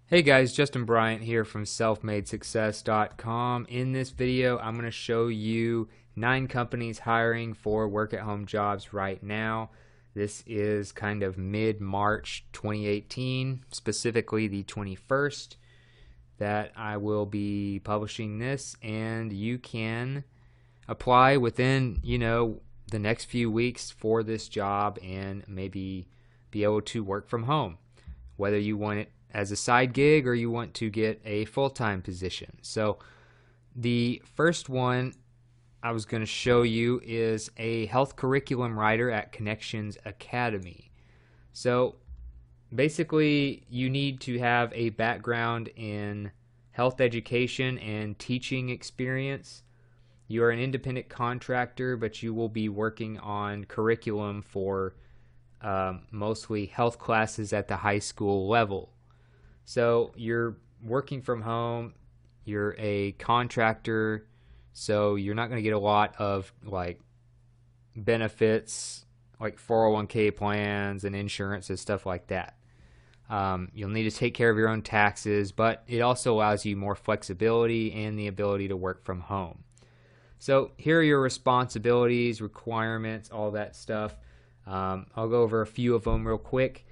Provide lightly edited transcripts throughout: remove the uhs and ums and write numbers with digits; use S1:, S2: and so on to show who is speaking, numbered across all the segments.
S1: Hey guys, Justin Bryant here from selfmadesuccess.com. In this video, I'm going to show you 9 companies hiring for work at home jobs right now. This is kind of mid-March 2018, specifically the 21st, that I will be publishing this, and you can apply within, the next few weeks for this job and maybe be able to work from home, whether you want it as a side gig or you want to get a full-time position. So the first one I was going to show you is a health curriculum writer at Connections Academy. So basically you need to have a background in health education and teaching experience. You are an independent contractor, but you will be working on curriculum for mostly health classes at the high school level. So you're working from home, you're a contractor, so you're not going to get a lot of like benefits like 401k plans and insurance and stuff like that. You'll need to take care of your own taxes, but it also allows you more flexibility and the ability to work from home. So here are your responsibilities, requirements, all that stuff. I'll go over a few of them real quick.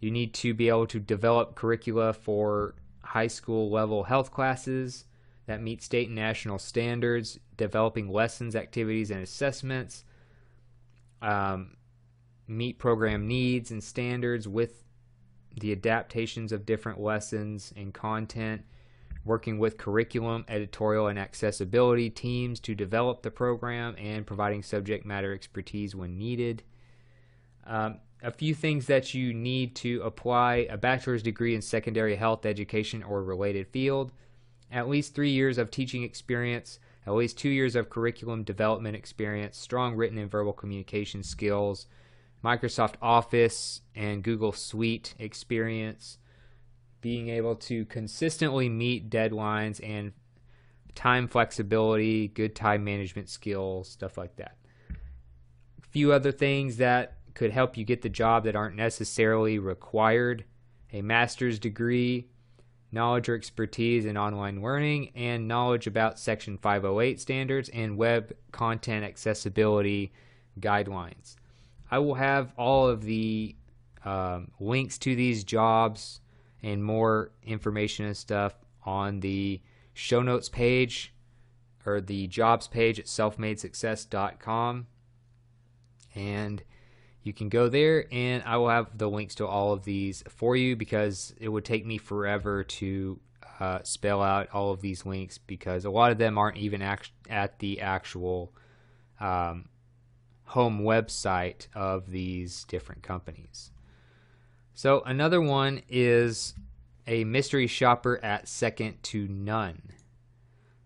S1: You need to be able to develop curricula for high school level health classes that meet state and national standards, developing lessons, activities, and assessments, meet program needs and standards with the adaptations of different lessons and content, working with curriculum, editorial, and accessibility teams to develop the program, and providing subject matter expertise when needed. A few things that you need to apply: a bachelor's degree in secondary health education or related field, at least 3 years of teaching experience, at least 2 years of curriculum development experience, strong written and verbal communication skills, Microsoft Office and Google Suite experience, being able to consistently meet deadlines and time flexibility, good time management skills, stuff like that. A few other things that could help you get the job that aren't necessarily required: a master's degree, knowledge or expertise in online learning, and knowledge about Section 508 standards and web content accessibility guidelines. I will have all of the links to these jobs and more information and stuff on the show notes page or the jobs page at selfmadesuccess.com, and you can go there, and I will have the links to all of these for you because it would take me forever to spell out all of these links because a lot of them aren't even at the actual home website of these different companies. So another one is a mystery shopper at Second to None.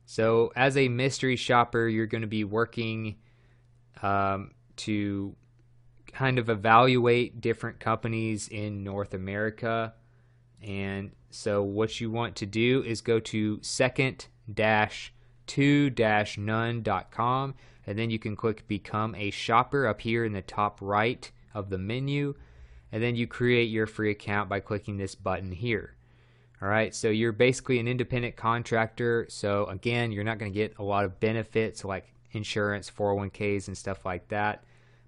S1: So as a mystery shopper, you're going to be working to kind of evaluate different companies in North America. And so what you want to do is go to second-to-none.com, and then you can click Become a Shopper up here in the top right of the menu, and then you create your free account by clicking this button here. Alright, so you're basically an independent contractor, so again, you're not going to get a lot of benefits like insurance, 401ks, and stuff like that,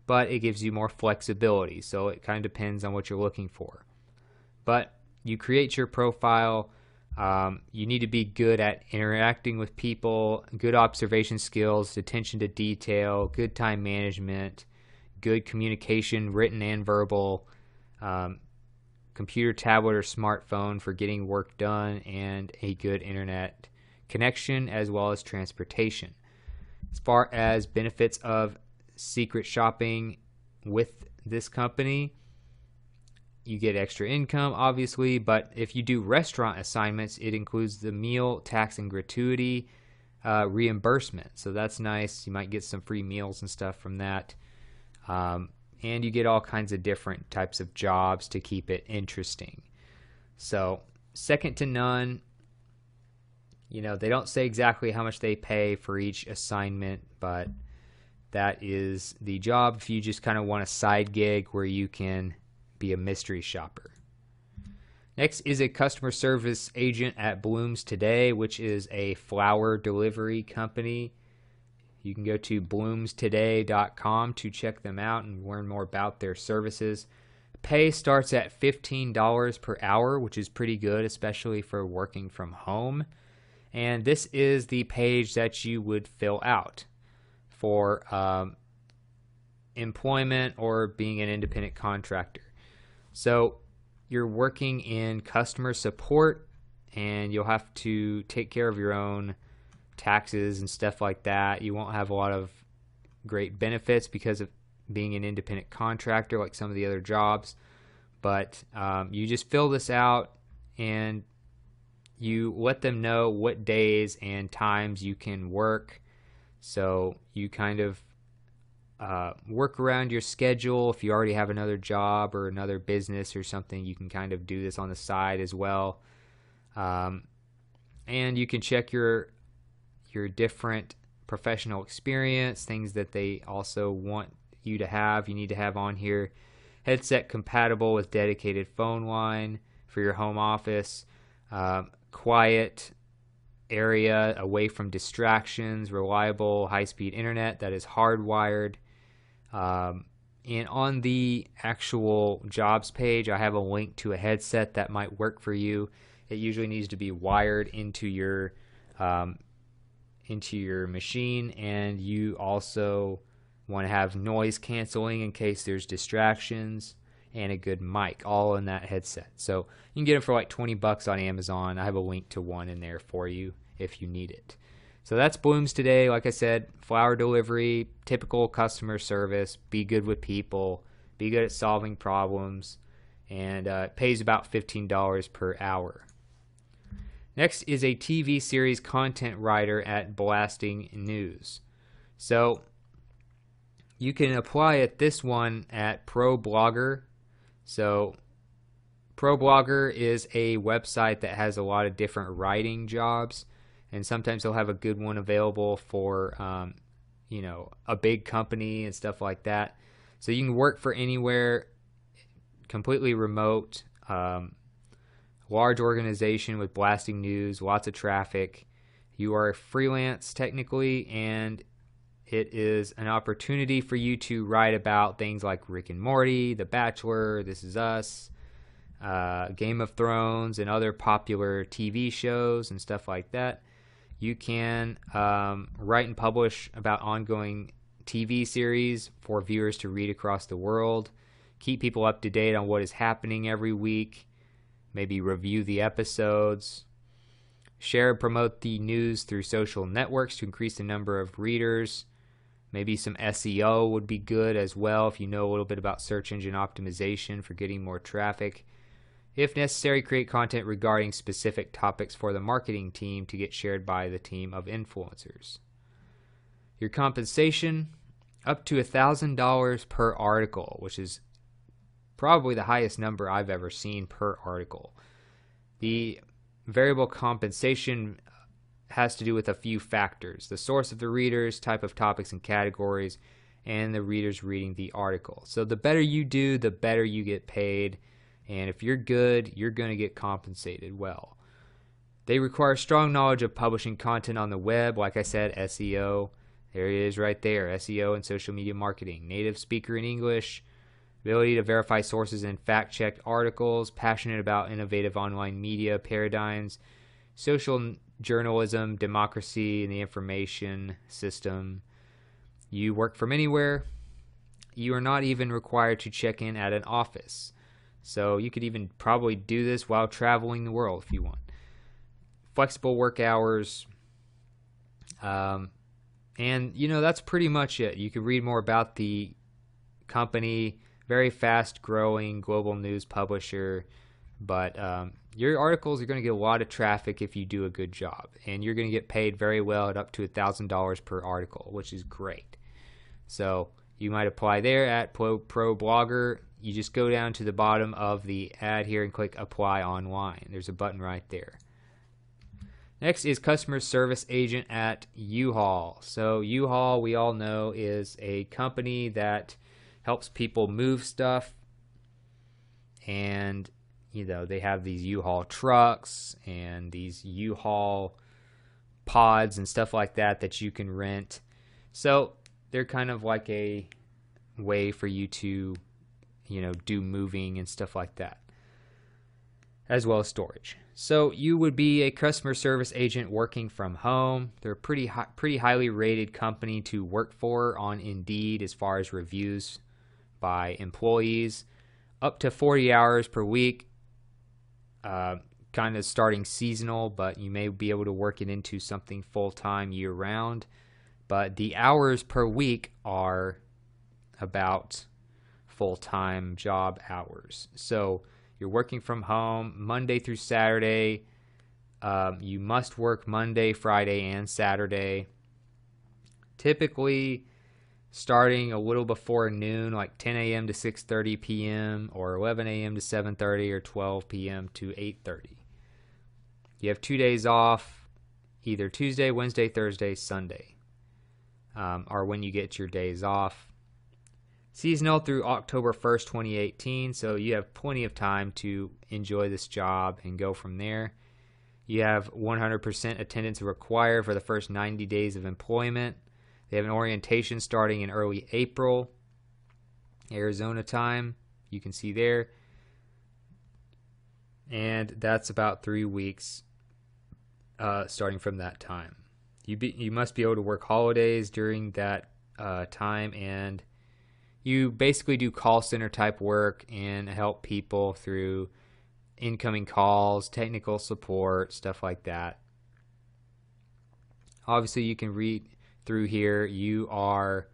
S1: but it gives you more flexibility, so it kind of depends on what you're looking for. But you create your profile. You need to be good at interacting with people, good observation skills, attention to detail, good time management, good communication, written and verbal, computer, tablet, or smartphone for getting work done, and a good internet connection as well as transportation. As far as benefits of secret shopping with this company, you get extra income obviously, but if you do restaurant assignments, it includes the meal tax and gratuity reimbursement, so that's nice. You might get some free meals and stuff from that, and you get all kinds of different types of jobs to keep it interesting. So Second to None, they don't say exactly how much they pay for each assignment, but that is the job if you just kind of want a side gig where you can be a mystery shopper. Next is a customer service agent at Blooms Today, which is a flower delivery company. You can go to bloomstoday.com to check them out and learn more about their services. Pay starts at $15 per hour, which is pretty good, especially for working from home. And this is the page that you would fill out for employment or being an independent contractor. So you're working in customer support, and you'll have to take care of your own taxes and stuff like that. You won't have a lot of great benefits because of being an independent contractor like some of the other jobs, but you just fill this out and you let them know what days and times you can work. So you kind of work around your schedule. If you already have another job or another business or something, you can kind of do this on the side as well. And you can check your different professional experience, things that they also want you to have. You need to have on here headset compatible with dedicated phone line for your home office, quiet area away from distractions, reliable high-speed internet that is hardwired. And on the actual jobs page, I have a link to a headset that might work for you. It usually needs to be wired into your machine, and you also want to have noise canceling in case there's distractions, and a good mic, all in that headset. So you can get them for like $20 on Amazon. I have a link to one in there for you if you need it. So that's Blooms Today. Like I said, flower delivery, typical customer service, be good with people, be good at solving problems, and it pays about $15 per hour. Next is a TV series content writer at Blasting News. So you can apply at this one at ProBlogger. So ProBlogger is a website that has a lot of different writing jobs, and sometimes they'll have a good one available for a big company and stuff like that. So you can work for anywhere, completely remote. Large organization with Blasting News, lots of traffic. You are freelance technically, and it is an opportunity for you to write about things like Rick and Morty, The Bachelor, This Is Us, Game of Thrones, and other popular TV shows and stuff like that. You can write and publish about ongoing TV series for viewers to read across the world, keep people up to date on what is happening every week, maybe review the episodes, share and promote the news through social networks to increase the number of readers. Maybe some SEO would be good as well if you know a little bit about search engine optimization for getting more traffic. If necessary, create content regarding specific topics for the marketing team to get shared by the team of influencers. Your compensation, up to $1,000 per article, which is probably the highest number I've ever seen per article. The variable compensation has to do with a few factors: the source of the readers, type of topics and categories, and the readers reading the article. So the better you do, the better you get paid. And if you're good, you're going to get compensated well. They require strong knowledge of publishing content on the web. Like I said, SEO. There it is right there. SEO and social media marketing. Native speaker in English. Ability to verify sources and fact-check articles. Passionate about innovative online media paradigms. Social journalism, democracy, and the information system. You work from anywhere. You are not even required to check in at an office. So you could even probably do this while traveling the world if you want. Flexible work hours. And, that's pretty much it. You can read more about the company. Very fast-growing global news publisher. But your articles are going to get a lot of traffic if you do a good job. And you're going to get paid very well at up to $1,000 per article, which is great. So you might apply there at ProBlogger. You just go down to the bottom of the ad here and click Apply Online. There's a button right there. Next is Customer Service Agent at U-Haul. So U-Haul, we all know, is a company that helps people move stuff. And, they have these U-Haul trucks and these U-Haul pods and stuff like that you can rent. So they're kind of like a way for you to, do moving and stuff like that, as well as storage. So you would be a customer service agent working from home. They're a pretty highly rated company to work for on Indeed as far as reviews by employees. Up to 40 hours per week, kind of starting seasonal, but you may be able to work it into something full-time year-round. But the hours per week are about full-time job hours. So you're working from home Monday through Saturday. You must work Monday, Friday, and Saturday. Typically starting a little before noon, like 10 a.m. to 6:30 p.m. or 11 a.m. to 7:30 or 12 p.m. to 8:30. You have 2 days off, either Tuesday, Wednesday, Thursday, Sunday, are when you get your days off. Seasonal through October 1st, 2018, so you have plenty of time to enjoy this job and go from there. You have 100% attendance required for the first 90 days of employment. They have an orientation starting in early April, Arizona time. You can see there. And that's about 3 weeks starting from that time. You must be able to work holidays during that time, and you basically do call center type work and help people through incoming calls, technical support, stuff like that. Obviously, you can read through here. You are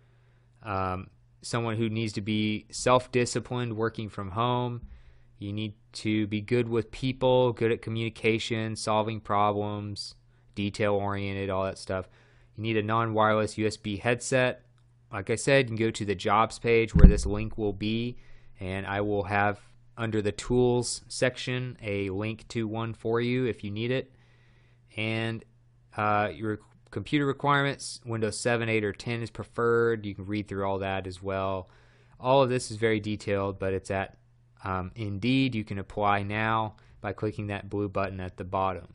S1: someone who needs to be self-disciplined working from home. You need to be good with people, good at communication, solving problems, detail-oriented, all that stuff. You need a non-wireless USB headset. Like I said, you can go to the jobs page where this link will be, and I will have under the tools section a link to one for you if you need it. And your computer requirements, Windows 7, 8, or 10 is preferred. You can read through all that as well. All of this is very detailed, but it's at Indeed. You can apply now by clicking that blue button at the bottom.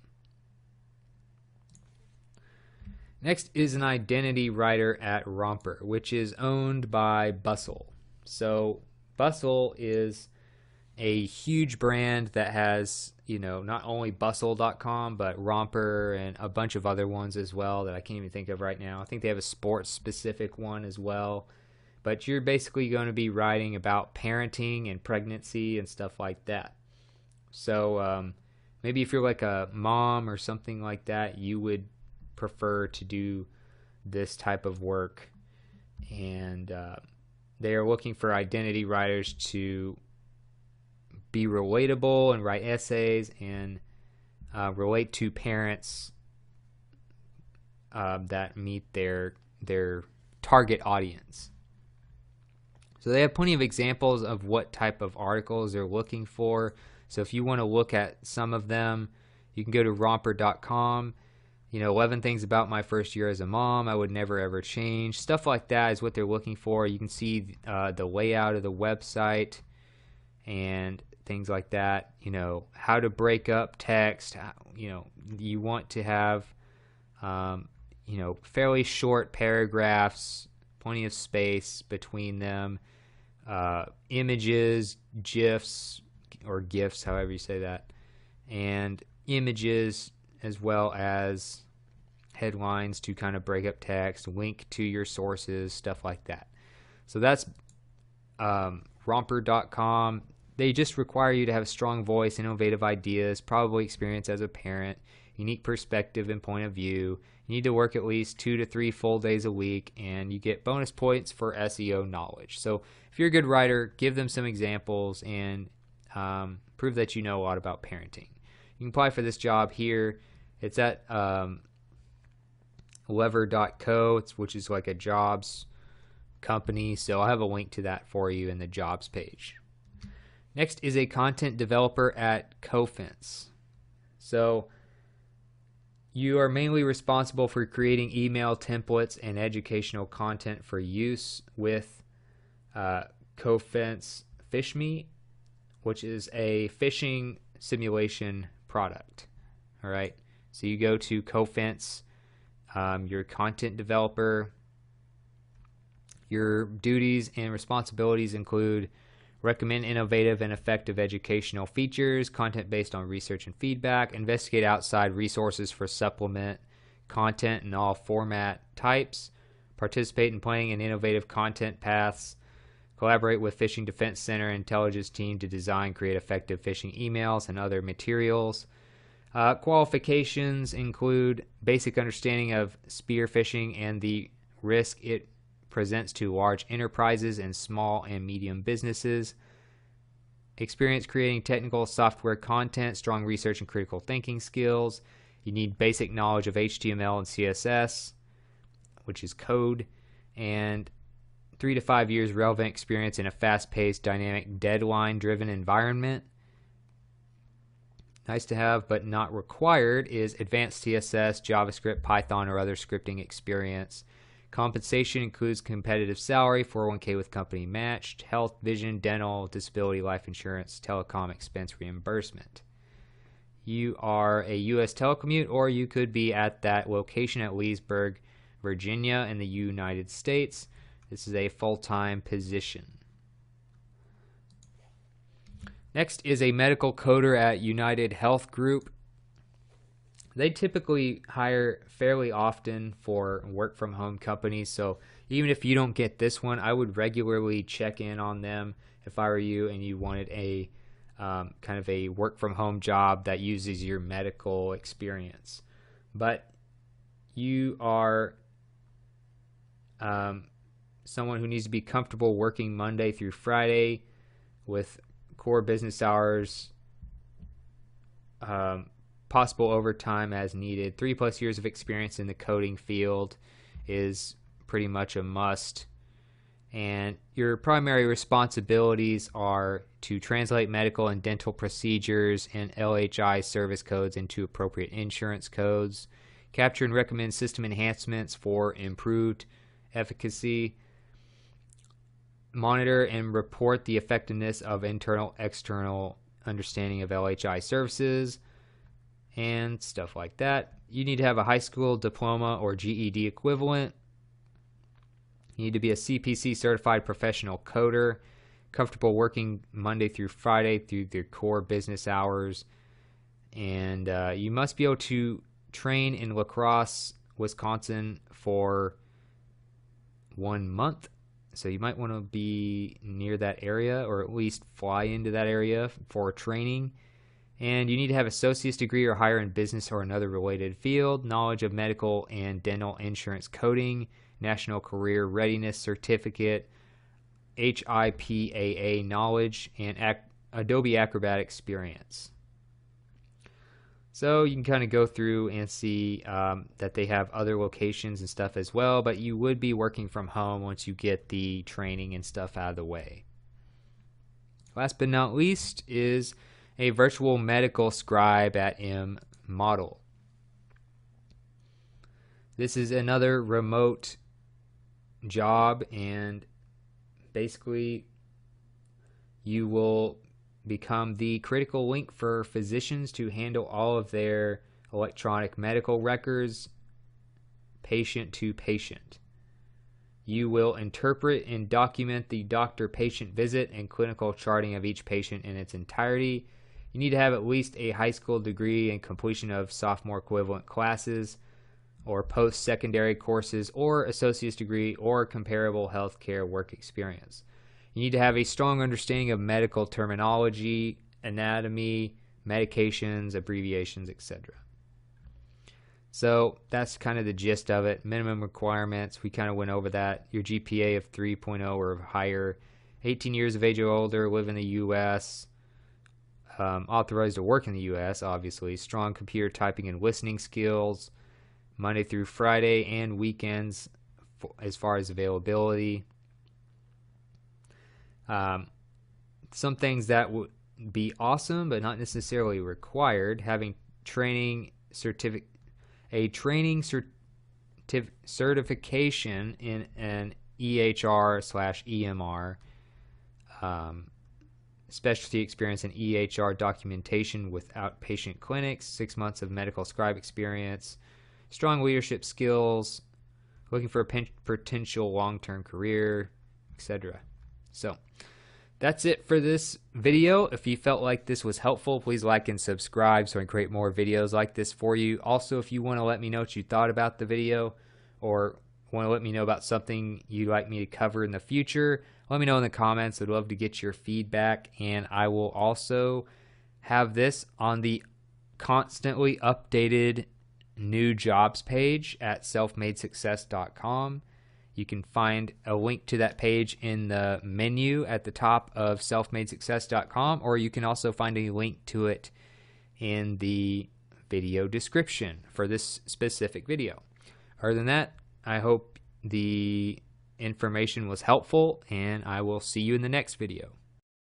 S1: Next is an identity writer at Romper, which is owned by Bustle. So Bustle is a huge brand that has, not only bustle.com, but Romper and a bunch of other ones as well that I can't even think of right now. I think they have a sports specific one as well. But you're basically going to be writing about parenting and pregnancy and stuff like that. So maybe if you're like a mom or something like that, you would prefer to do this type of work. And they are looking for identity writers to be relatable and write essays and relate to parents that meet their target audience. So they have plenty of examples of what type of articles they're looking for. So if you want to look at some of them, you can go to romper.com. 11 things about my first year as a mom I would never ever change. Stuff like that is what they're looking for. You can see the layout of the website and things like that. How to break up text. You want to have fairly short paragraphs, plenty of space between them, images, GIFs, or GIFs, however you say that, and images, as well as headlines to kind of break up text, link to your sources, stuff like that. So that's romper.com. They just require you to have a strong voice, innovative ideas, probably experience as a parent, unique perspective and point of view. You need to work at least 2 to 3 full days a week, and you get bonus points for SEO knowledge. So if you're a good writer, give them some examples and prove that you know a lot about parenting. You can apply for this job here. It's at lever.co, which is like a jobs company. So I'll have a link to that for you in the jobs page. Next is a content developer at Cofense. So you are mainly responsible for creating email templates and educational content for use with Cofense FishMe, which is a fishing simulation product. All right, so you go to Cofense, your content developer. Your duties and responsibilities include recommend innovative and effective educational features, content based on research and feedback, investigate outside resources for supplement content in all format types, participate in planning and innovative content paths, collaborate with Fishing Defense Center intelligence team to design, create effective phishing emails and other materials. Qualifications include basic understanding of spear phishing and the risk it presents to large enterprises and small and medium businesses. Experience creating technical software content, strong research and critical thinking skills. You need basic knowledge of HTML and CSS, which is code, and 3 to 5 years relevant experience in a fast-paced, dynamic, deadline-driven environment. Nice to have, but not required, is advanced CSS, JavaScript, Python, or other scripting experience. Compensation includes competitive salary, 401k with company matched, health, vision, dental, disability, life insurance, telecom expense reimbursement. You are a U.S. telecommute, or you could be at that location at Leesburg, Virginia in the United States. This is a full-time position. Next is a medical coder at United Health Group. They typically hire fairly often for work-from-home companies, so even if you don't get this one, I would regularly check in on them if I were you and you wanted a kind of a work-from-home job that uses your medical experience. But you are someone who needs to be comfortable working Monday through Friday with core business hours, possible overtime as needed. 3+ years of experience in the coding field is pretty much a must. And your primary responsibilities are to translate medical and dental procedures and LHI service codes into appropriate insurance codes, capture and recommend system enhancements for improved efficacy, monitor and report the effectiveness of internal-external understanding of LHI services, and stuff like that. You need to have a high school diploma or GED equivalent. You need to be a CPC certified professional coder, comfortable working Monday through Friday through their core business hours, and you must be able to train in La Crosse, Wisconsin for 1 month. So you might want to be near that area or at least fly into that area for training. And you need to have an associate's degree or higher in business or another related field, knowledge of medical and dental insurance coding, National Career Readiness Certificate, HIPAA knowledge, and Adobe Acrobat experience. So you can kind of go through and see that they have other locations and stuff as well, but you would be working from home once you get the training and stuff out of the way. Last but not least is a virtual medical scribe at M-Model. This is another remote job, and basically you will become the critical link for physicians to handle all of their electronic medical records, patient to patient. You will interpret and document the doctor-patient visit and clinical charting of each patient in its entirety. You need to have at least a high school degree and completion of sophomore equivalent classes or post-secondary courses or associate's degree or comparable healthcare work experience. You need to have a strong understanding of medical terminology, anatomy, medications, abbreviations, etc. So that's kind of the gist of it. Minimum requirements, we kind of went over that. Your GPA of 3.0 or higher, 18 years of age or older, live in the U.S., authorized to work in the U.S., obviously, strong computer typing and listening skills, Monday through Friday and weekends as far as availability. Some things that would be awesome but not necessarily required, having a training certification in an EHR/EMR, specialty experience in EHR documentation with outpatient clinics, 6 months of medical scribe experience, strong leadership skills, looking for a potential long-term career, etc. So that's it for this video. If you felt like this was helpful, please like and subscribe so I can create more videos like this for you. Also, if you want to let me know what you thought about the video or want to let me know about something you'd like me to cover in the future, let me know in the comments. I'd love to get your feedback, and I will also have this on the constantly updated new jobs page at selfmadesuccess.com. You can find a link to that page in the menu at the top of selfmadesuccess.com, or you can also find a link to it in the video description for this specific video. Other than that, I hope the information was helpful, and I will see you in the next video.